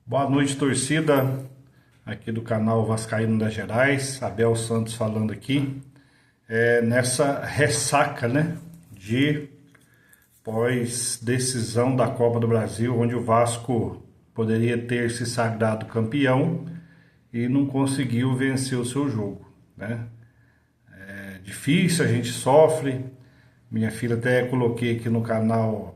Boa noite, torcida, aqui do canal Vascaíno das Gerais, Abel Santos falando aqui, nessa ressaca, né, de pós-decisão da Copa do Brasil, onde o Vasco poderia ter se sagrado campeão e não conseguiu vencer o seu jogo, né. É difícil, a gente sofre, minha filha até coloquei aqui no canal.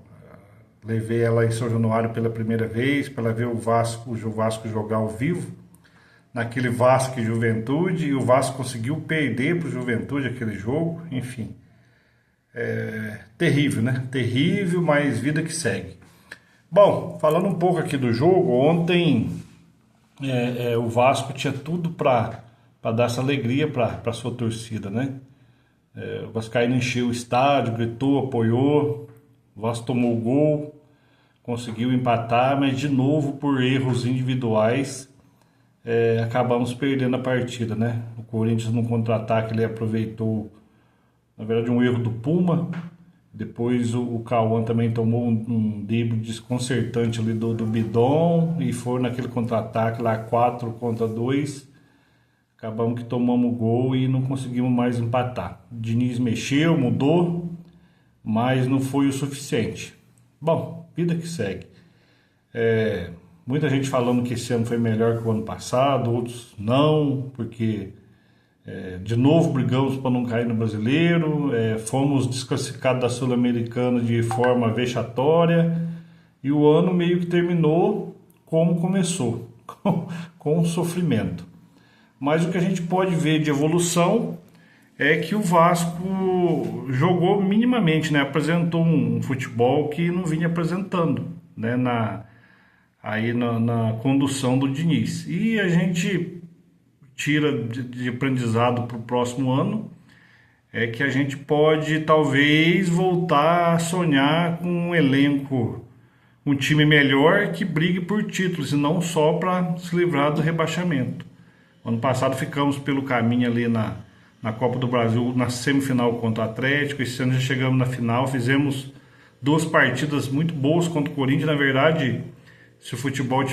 Levei ela em São Januário pela primeira vez para ver o Vasco jogar ao vivo, naquele Vasco e Juventude, e o Vasco conseguiu perder para o Juventude aquele jogo, enfim. Terrível, né? Terrível, mas vida que segue. Bom, falando um pouco aqui do jogo, ontem o Vasco tinha tudo para dar essa alegria para a sua torcida, né? O Vascaíno encheu o estádio, gritou, apoiou, o Vasco tomou o gol, conseguiu empatar, mas de novo por erros individuais acabamos perdendo a partida, né? O Corinthians no contra-ataque ele aproveitou, na verdade, um erro do Puma. Depois o Cauã também tomou um drible desconcertante ali do Bidon e foi naquele contra-ataque lá 4 contra 2. Acabamos que tomamos o gol e não conseguimos mais empatar. O Diniz mexeu, mudou, mas não foi o suficiente. Bom, vida que segue. Muita gente falando que esse ano foi melhor que o ano passado, outros não, porque de novo brigamos para não cair no Brasileiro, fomos desclassificados da Sul-Americana de forma vexatória e o ano meio que terminou como começou, com sofrimento. Mas o que a gente pode ver de evolução é que o Vasco jogou minimamente, né? Apresentou um futebol que não vinha apresentando, né? Na condução do Diniz. E a gente tira de aprendizado para o próximo ano é que a gente pode talvez voltar a sonhar com um elenco, um time melhor que brigue por títulos e não só para se livrar do rebaixamento. Ano passado ficamos pelo caminho ali na Copa do Brasil, na semifinal contra o Atlético. Esse ano já chegamos na final, fizemos 2 partidas muito boas contra o Corinthians. Na verdade, se o futebol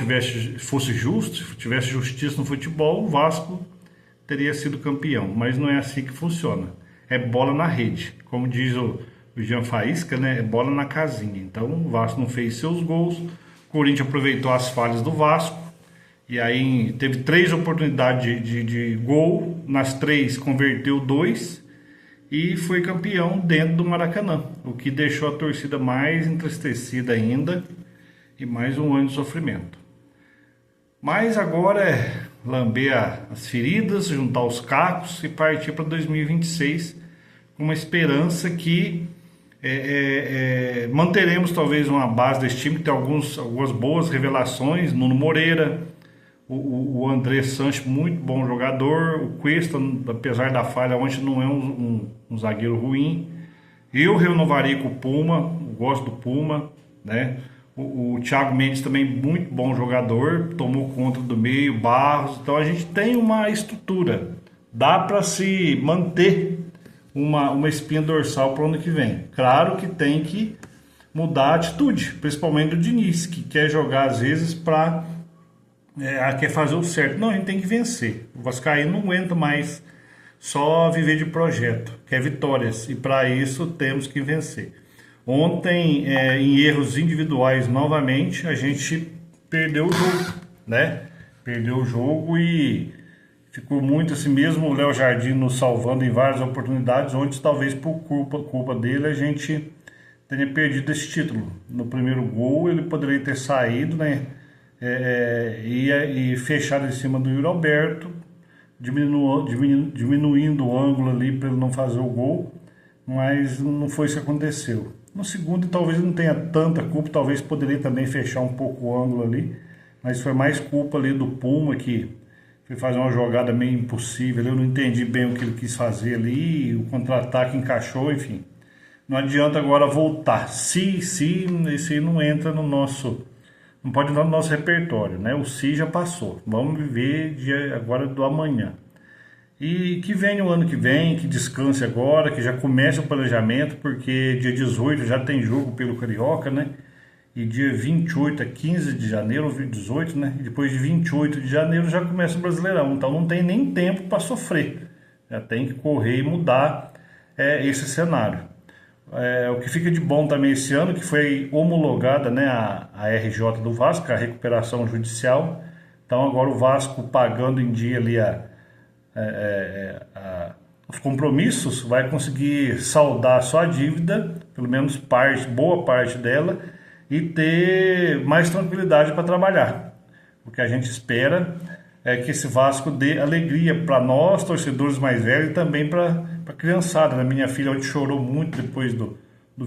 fosse justo, se tivesse justiça no futebol, o Vasco teria sido campeão. Mas não é assim que funciona. É bola na rede. Como diz o Jean Faísca, né? É bola na casinha. Então o Vasco não fez seus gols, o Corinthians aproveitou as falhas do Vasco. E aí teve 3 oportunidades de gol, nas 3 converteu 2 e foi campeão dentro do Maracanã, o que deixou a torcida mais entristecida ainda e mais um ano de sofrimento. Mas agora é lamber as feridas, juntar os cacos e partir para 2026 com uma esperança que manteremos talvez uma base desse time, que tem algumas boas revelações, Nuno Moreira, o André Sanches, muito bom jogador. O Cuesta, apesar da falha ontem, não é um zagueiro ruim. Eu renovaria com o Puma, gosto do Puma, né? O Thiago Mendes também, muito bom jogador, tomou conta do meio, Barros. Então a gente tem uma estrutura, dá para se manter uma espinha dorsal para o ano que vem. Claro que tem que mudar a atitude, principalmente do Diniz, que quer jogar às vezes para quer fazer o certo. Não, a gente tem que vencer. O Vascaíno não aguenta mais só viver de projeto, quer vitórias, e para isso temos que vencer. Ontem, em erros individuais novamente, a gente perdeu o jogo, né? Perdeu o jogo e ficou muito assim mesmo. O Léo Jardim nos salvando em várias oportunidades. Ontem, talvez por culpa dele, a gente tenha perdido esse título. No primeiro gol, ele poderia ter saído, né? E fechado em cima do Yuri Alberto, diminuindo o ângulo ali para ele não fazer o gol, mas não foi isso que aconteceu. No segundo, talvez não tenha tanta culpa, talvez poderia também fechar um pouco o ângulo ali, mas foi mais culpa ali do Puma, que foi fazer uma jogada meio impossível. Eu não entendi bem o que ele quis fazer ali, o contra-ataque encaixou, enfim. Não adianta agora voltar. Se esse não entra no nosso... Não pode entrar no nosso repertório, né? O si já passou. Vamos viver agora do amanhã. E que venha o ano que vem, que descanse agora, que já comece o planejamento, porque dia 18 já tem jogo pelo Carioca, né? e dia 28 a 15 de janeiro, ou 18, né? E depois de 28 de janeiro já começa o Brasileirão. Então não tem nem tempo para sofrer. Já tem que correr e mudar esse cenário. O que fica de bom também esse ano, que foi homologada, né, a RJ do Vasco, a recuperação judicial. Então agora o Vasco pagando em dia ali os compromissos, vai conseguir saldar só a dívida, pelo menos boa parte dela, e ter mais tranquilidade para trabalhar. O que a gente espera é que esse Vasco dê alegria para nós, torcedores mais velhos, e também para a criançada. Né? Minha filha hoje chorou muito depois do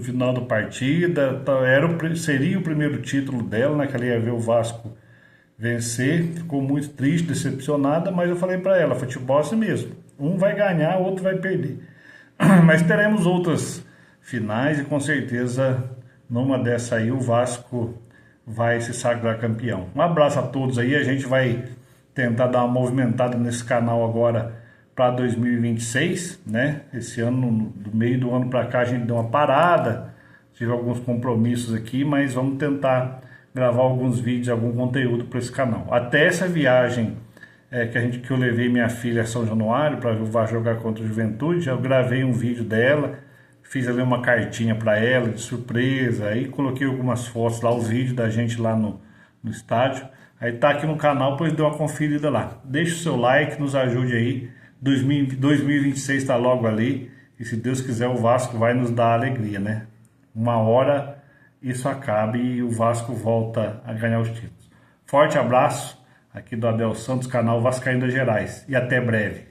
final da partida. Seria o primeiro título dela, né? Que ela ia ver o Vasco vencer. Ficou muito triste, decepcionada, mas eu falei para ela, futebol é assim mesmo. Um vai ganhar, o outro vai perder. Mas teremos outras finais e com certeza numa dessa aí o Vasco vai se sagrar campeão. Um abraço a todos aí, a gente vai tentar dar uma movimentada nesse canal agora para 2026, né? Esse ano, do meio do ano para cá, a gente deu uma parada, tive alguns compromissos aqui, mas vamos tentar gravar alguns vídeos, algum conteúdo para esse canal. Até essa viagem que eu levei minha filha a São Januário para jogar contra o Juventude, eu gravei um vídeo dela, fiz ali uma cartinha para ela de surpresa, aí coloquei algumas fotos lá, os vídeos da gente lá no estádio. Aí tá aqui no canal, pois dê uma conferida lá. Deixa o seu like, nos ajude aí. 2026 está logo ali. E se Deus quiser, o Vasco vai nos dar alegria, né? Uma hora isso acaba e o Vasco volta a ganhar os títulos. Forte abraço aqui do Abel Santos, canal Vascaíno das Gerais. E até breve.